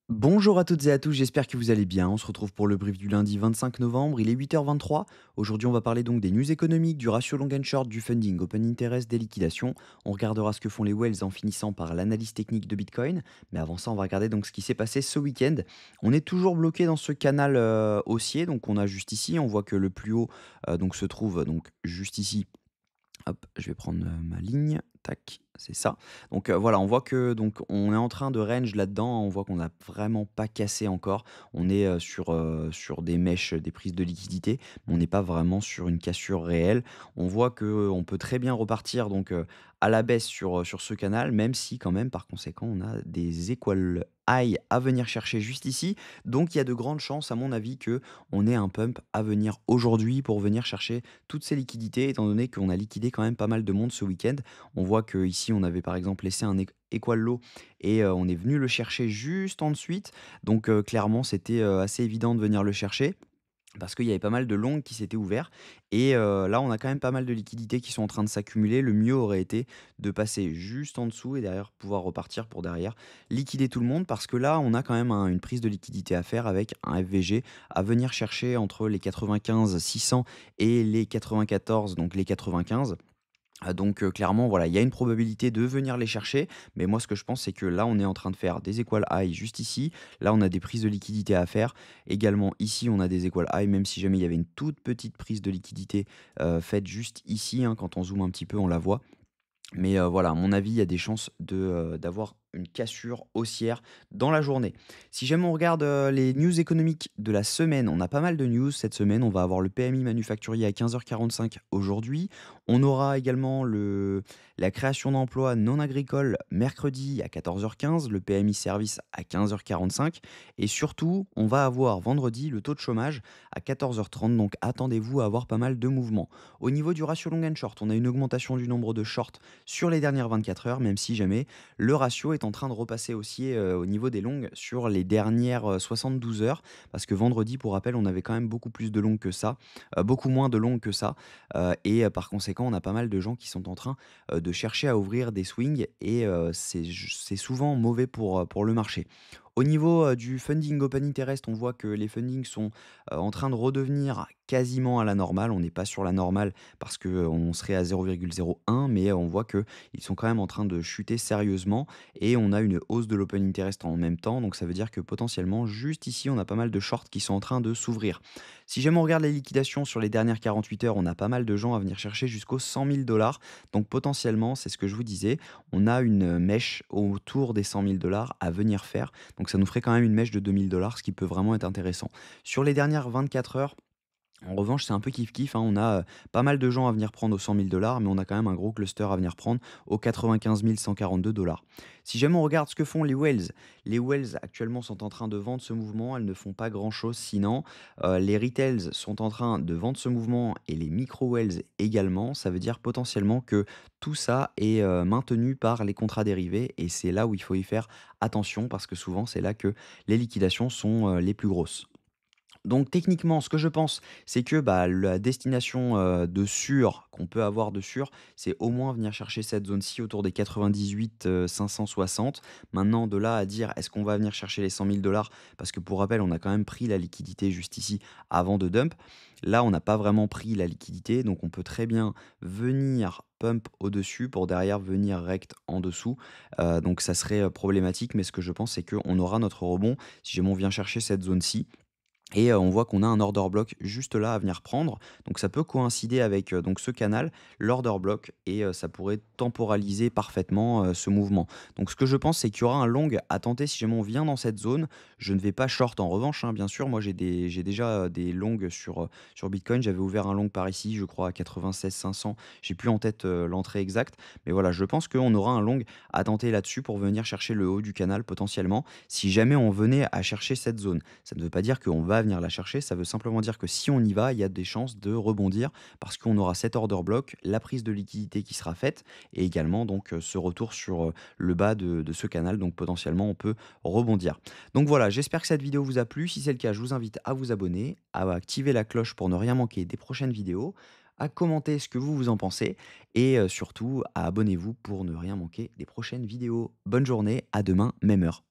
Bonjour à toutes et à tous, j'espère que vous allez bien. On se retrouve pour le brief du lundi 25 novembre, il est 8h23. Aujourd'hui, on va parler donc des news économiques, du ratio long and short, du funding, open interest, des liquidations. On regardera ce que font les whales en finissant par l'analyse technique de Bitcoin. Mais avant ça, on va regarder donc ce qui s'est passé ce week-end. On est toujours bloqué dans ce canal haussier, donc on a juste ici, on voit que le plus haut donc se trouve donc juste ici. Hop, je vais prendre, ma ligne, tac, c'est ça. Donc, voilà, on voit que donc on est en train de range là-dedans, on voit qu'on n'a vraiment pas cassé encore. On est, sur des mèches, des prises de liquidité, mais on n'est pas vraiment sur une cassure réelle. On voit que on peut très bien repartir donc, à la baisse sur ce canal, même si quand même par conséquent on a des equal high à venir chercher juste ici. Donc il y a de grandes chances à mon avis que on ait un pump à venir aujourd'hui pour venir chercher toutes ces liquidités, étant donné qu'on a liquidé quand même pas mal de monde ce week-end. On voit qu'ici, on avait par exemple laissé un equal low et on est venu le chercher juste en ensuite. Donc clairement, c'était assez évident de venir le chercher. Parce qu'il y avait pas mal de longues qui s'étaient ouverts et là, on a quand même pas mal de liquidités qui sont en train de s'accumuler. Le mieux aurait été de passer juste en dessous et derrière pouvoir repartir pour derrière liquider tout le monde parce que là, on a quand même une prise de liquidité à faire avec un FVG à venir chercher entre les 95 600 et les 94, donc les 95. Donc clairement, voilà, il y a une probabilité de venir les chercher, mais moi ce que je pense, c'est que là, on est en train de faire des equal high juste ici. Là, on a des prises de liquidité à faire. Également ici, on a des equal high, même si jamais il y avait une toute petite prise de liquidité, faite juste ici, hein, quand on zoome un petit peu, on la voit. Mais voilà, à mon avis, il y a des chances d'avoir une cassure haussière dans la journée. Si jamais on regarde, les news économiques de la semaine, on a pas mal de news cette semaine. On va avoir le PMI manufacturier à 15h45 aujourd'hui. On aura également la création d'emplois non agricoles mercredi à 14h15, le PMI service à 15h45 et surtout, on va avoir vendredi le taux de chômage à 14h30, donc attendez-vous à avoir pas mal de mouvements. Au niveau du ratio long and short, on a une augmentation du nombre de shorts sur les dernières 24 heures, même si jamais le ratio est en train de repasser aussi au niveau des longues sur les dernières 72 heures. Parce que vendredi, pour rappel, on avait quand même beaucoup plus de longues que ça, beaucoup moins de longues que ça. Et par conséquent, on a pas mal de gens qui sont en train de chercher à ouvrir des swings et c'est souvent mauvais pour le marché. Au niveau du funding open interest, on voit que les fundings sont en train de redevenir quasiment à la normale. On n'est pas sur la normale parce qu'on serait à 0,01, mais on voit qu'ils sont quand même en train de chuter sérieusement et on a une hausse de l'open interest en même temps. Donc ça veut dire que potentiellement, juste ici, on a pas mal de shorts qui sont en train de s'ouvrir. Si jamais on regarde les liquidations sur les dernières 48 heures, on a pas mal de gens à venir chercher jusqu'aux 100 000 dollars. Donc potentiellement, c'est ce que je vous disais, on a une mèche autour des 100 000 dollars à venir faire. Donc ça nous ferait quand même une mèche de 2 000 dollars, ce qui peut vraiment être intéressant. Sur les dernières 24 heures, en revanche, c'est un peu kiff-kiff, hein. On a, pas mal de gens à venir prendre aux 100 000 mais on a quand même un gros cluster à venir prendre aux 95 142 dollars. Si jamais on regarde ce que font les whales actuellement sont en train de vendre ce mouvement, elles ne font pas grand-chose sinon. Les retails sont en train de vendre ce mouvement et les micro whales également. Ça veut dire potentiellement que tout ça est, maintenu par les contrats dérivés et c'est là où il faut y faire attention parce que souvent c'est là que les liquidations sont, les plus grosses. Donc techniquement, ce que je pense, c'est que, bah, la destination, de sûr qu'on peut avoir de sûr, c'est au moins venir chercher cette zone-ci autour des 98, 560. Maintenant de là à dire: «Est-ce qu'on va venir chercher les 100 000 dollars?» Parce que pour rappel, on a quand même pris la liquidité juste ici avant de dump. Là, on n'a pas vraiment pris la liquidité, donc on peut très bien venir pump au-dessus pour derrière venir rect en dessous. Donc ça serait, problématique, mais ce que je pense, c'est qu'on aura notre rebond si jamais on vient chercher cette zone-ci. Et on voit qu'on a un order block juste là à venir prendre. Donc ça peut coïncider avec, donc ce canal, l'order block et ça pourrait temporaliser parfaitement, ce mouvement. Donc ce que je pense, c'est qu'il y aura un long à tenter si jamais on vient dans cette zone. Je ne vais pas short en revanche, hein, bien sûr. Moi j'ai déjà, des longs sur Bitcoin. J'avais ouvert un long par ici, je crois à 96 500. J'ai plus en tête, l'entrée exacte. Mais voilà, je pense qu'on aura un long à tenter là-dessus pour venir chercher le haut du canal potentiellement, si jamais on venait à chercher cette zone. Ça ne veut pas dire qu'on va venir la chercher, ça veut simplement dire que si on y va, il y a des chances de rebondir parce qu'on aura cet order block, la prise de liquidité qui sera faite et également donc ce retour sur le bas de ce canal. Donc potentiellement, on peut rebondir. Donc voilà, j'espère que cette vidéo vous a plu. Si c'est le cas, je vous invite à vous abonner, à activer la cloche pour ne rien manquer des prochaines vidéos, à commenter ce que vous en pensez et surtout à abonnez-vous pour ne rien manquer des prochaines vidéos. Bonne journée, à demain, même heure.